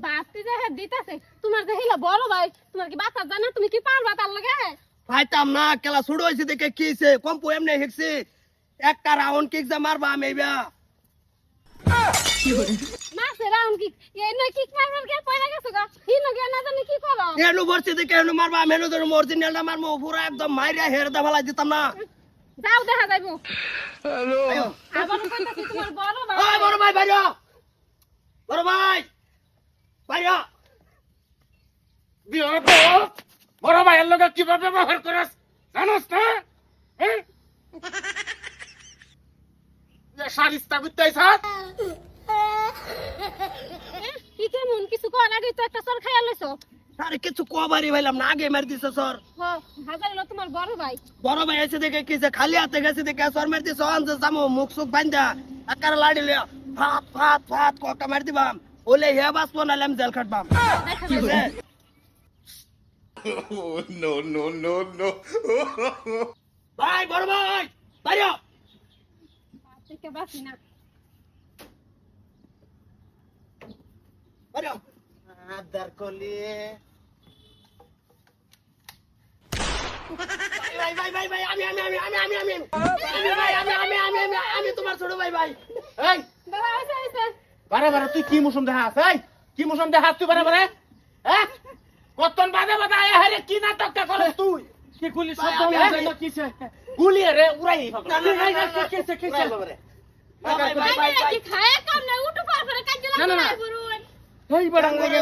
বাতি যে দিতাছে তোমার যে হিলা বড় ভাই তোমার কি বাতা জানা তুমি কি পারবা তার লাগে পাইতাম না খেলা শুরু হয়েছে দেখে কি হয়েছে কম্পু এমনি হেঁকছি একটা রাউন্ড কিক যা মারবা আমি এইবা মাসে রাউন্ড কি এই নয় কিক মারবার কে পয়লা গেছে গা হিনো গে না জানি কি করো এনু বসছে দেখে এনু মারবা আমি এনু ধরে অরিজিনালটা মারবো পুরো একদম মাইরা হেরদা ফেলাই দিতাম না যাও দেখা যাইবো হ্যালো আবার কইতাছি তোমার বড় ভাই ওই বড় ভাই বাইরে বড় ভাই বাইরে বিয়ে তো বড় ভাইয়ের লোক কিভাবে ব্যবহার করিস জানোস না হ্যাঁ সারিস্তা করতে আইসাস কি কেমন কিছু কর আগে তো একটা সর খাইয়া লইছো আরে কিছু কবারই ভাইলাম না আগে মার দিছে স্যার হ হাজার হলো তোমার বড় ভাই বড় ভাই এসে দেখে কিছে খালি হাতে গেছে দেখে স্যার মার দিছে অন জামো মুখ সুখ বান্ধা আকার লাড়ি লিয়া ফাত ফাত ফাত কোকা মার দিবাম ওলে হে বাসবো না লাম জেল কাটবাম দেখা যাইবো no no no no ভাই বড় ভাই বাইরে থেকে বাসি না বাইরে আদার কলি ভাই ভাই ভাই ভাই আমি ভাই আমি তোমার ছোট ভাই ভাই এই বাবা আইছে আইছে বারে বারে তুই কি মুসুম দেখাস এই কি মুসুম দেখাস তুই বারে বারে হ্যাঁ কতন বাদে বাদে আয় হারে কি নাটকটা করছ তুই কি গুলি শব্দ আমি হয়ে না কিছে গুলি রে উড়াই কিছে বাবারে ভাই ভাই ভাই কি খায় কাম না উঠু পার করে কাজ না, না, না। লাগা বরুন এই বড় লাগে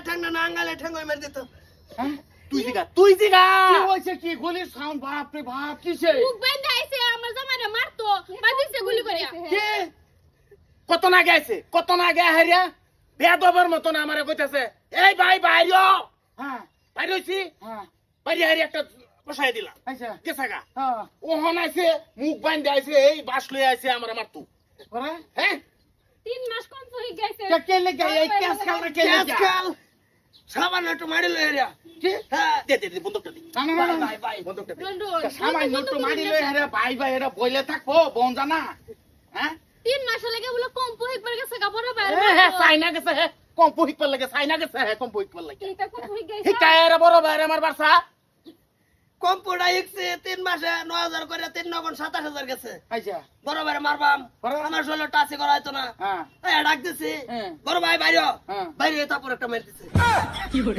ঠ্যাংনা না আঙ্গালে ঠ্যাঙ্গই মার দিত তুই জিগা কি হইছে কি গুলি সাউন্ড বাপ রে বাপ কিছে মুখ বেঁধে আইছে আমার জামাইরে মারতো বাদিছে গুলি করে কি কত না গেছে কত না গে হারিয়া বেদবের মতন আমারে কইতাছে এই ভাই বাইরো হ্যাঁ বাইরইছি হ্যাঁ বাইরে হারি একটা বসাই দিলাম আচ্ছা গেছাগা হ্যাঁ ও হনাইছে মুখ বাঁধে আইছে এই বাস লই আইছে আমারে মারতু ওরে হ্যাঁ 3 মাস কম হই গেছে কে লেগে এই কেস খেল রে কে লেগে কাল সাবান একটু মারি লই রিয়া কি হ্যাঁ দে বন্দুকটা দি ভাই ভাই ভাই বন্দুকটা দে রন্ডু সামান্য একটু মারি লই হারে ভাই ভাই এরা বইলে থাকবো বোন জানা হ্যাঁ 3 মাস লাগে বলে কম হই পড়ে গেছে গা বড় ভাই হ্যাঁ সাইনা গেছে হ্যাঁ কম্পোহিক পার লাগে সাইনা গেছে হ্যাঁ কম্পোহিক পার লাগে এটা কম হই গেছে হিকায়ের বড় ভাই আমার বাসা কম্পুটা ইকছে 3 মাসে 9000 করে 3 নগন 27000 গেছে আচ্ছা বড় ভাই মারবাম আমার শরীরে টাচি করা হইতো না হ্যাঁ এই ডাক দিছি হ্যাঁ। বড় ভাই বাইরে হ্যাঁ। বাইরে তারপর একটা মার দিছে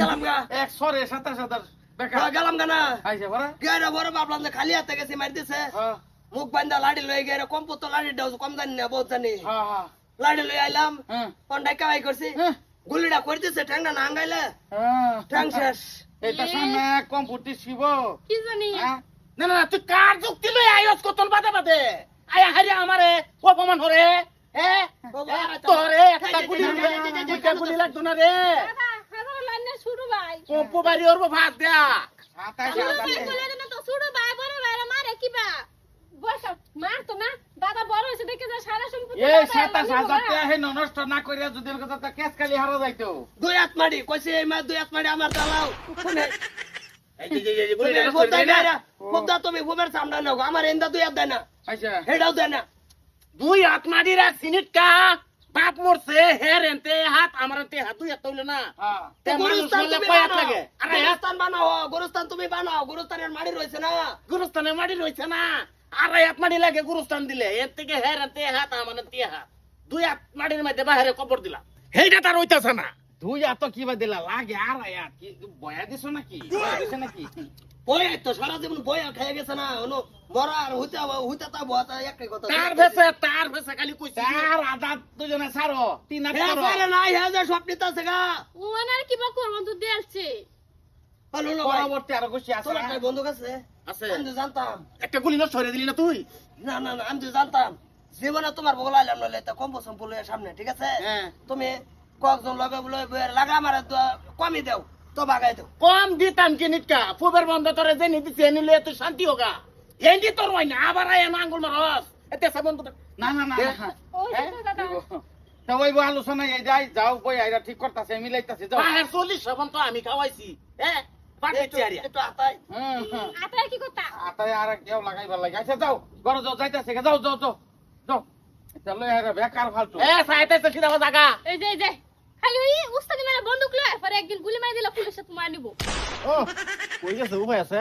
গেলাম গা এক সরে 27000 বেকার গেলাম গা না আচ্ছা বড় গেরা বড় ভাবলাম যে খালি হাতে গেছি মার দিছে হ্যাঁ মুখ বান্ধা লাড়ি লই গেরে কম্পু তো লাড়ি দাও কম জানি না বহুত জানি হ্যাঁ হ্যাঁ লাড়ি লই আইলাম হ্যাঁ পন্ডাই কাবাই করছি হ্যাঁ গুলিটা করে দিছে ঠ্যাংনা না আঙ্গাইলে হ্যাঁ ঠ্যাং শেষ এটা সামনে কম্পিউটার শিব কি জানি না না তুই কার যুক্তি লই আইস কতন বাদে বাদে আয়া হারিয়া আমারে অপমান হরে হ্যাঁ তোরে একটা গুলি লাগতো না রে দাদা হাজার লাইনে শুরু ভাই কম্পু বাড়ি ওর ভাত দেয়া কি বলে না তো শুরু ভাই বড় ভাই মারে কিবা বস মার তো না দাদা বড় হইছে দেখে যা সারা সম্পত্তি এই 27000 টাকা হে নষ্ট না করিয়া যদি কথা তা কেস খালি হারা যাইতো দুই হাত মারি কইছে এই মাছ দুই হাত মারি আমার চালাও শুনে এই যে গুলি খুবদা তুমি খুবের সামনে নাও আমার এন্দা দুই হাত দেয় না আচ্ছা হেডাও দেয় না দুই হাত মারি রাখ সিনিট কা বাপ মরছে হের এনতে হাত আমার এনতে হাত দুই হাত তৈল না তে মানুষ গুরুস্থান বলে তুমি কয় হাত বানাও লাগে আরে হাত গুরুস্থান বানাও গুরুস্থান তুমি বানাও গুরুস্থানের মারি রয়েছে না গুরুস্থানে মাটি রইছে না আরে হাত মাটি লাগে গুরুস্থান দিলে এর থেকে হের এনতে হাত আমার এনতে হাত দুই হাত মাটির মধ্যে বাহিরে কবর দিলাম হেইটা তার হইতাছে না দুই হাত কিবা দিলা লাগে আর হাত কি বয়া দিছ নাকি বয়া দিছ নাকি বই তো সারা জীবন বই খাইয়া গেছে না হলো মরা আর হইতা তা বতা একটাই কথা তার ভেসে খালি কইছি তার আদাত দুজনে ছাড়ো তিন হাত হ্যাঁ করো বলে নাই হ্যাঁ যে সব নিতাছে গা ও আর কিবা করব তো দেলছে হলো না ভাই পরবর্তী আরো কইছি আছে তোর একটা বন্ধু আছে আছে আমি তো জানতাম একটা গুলি নষ্ট করে দিলি না তুই না না না আমি তো জানতাম জীবনে তোমার বগলাইলাম না লেতা কম বছর বলে সামনে ঠিক আছে হ্যাঁ তুমি কয়েকজন লগে বলে লাগা আমার কমই দেও তো বাগাই দেও কম দিতাম কি নিটকা ফুবের বন্ধ তোরে যে নিতে নিলে তুই শান্তি হোগা হেন্দি তোর হয় না আবার আয় না আঙ্গুল মারস এতে সাবন না না না ওই তো দাদা তা ওই আলোচনা এই যাই যাও কই আইরা ঠিক করতাছে মিলাইতাছে যাও হ্যাঁ 40 সাবন তো আমি খাওয়াইছি হ্যাঁ পাঠাইছি আরিয়া একটু আতাই আতার কি কথা আতায় আর কেউ লাগাইবার লাগে আচ্ছা যাও ঘরে যাও যাইতাছে যাও যাও যাও যাও চলো হেরা বেকার ফালতু এ সাইতে সিধা জায়গা এই যে খালি ওই উস্তাদি মানে বন্দুক লয় পরে একদিন গুলি মারি দিলে পুলিশে তোমার নিব ও কই গেছে উপায় আছে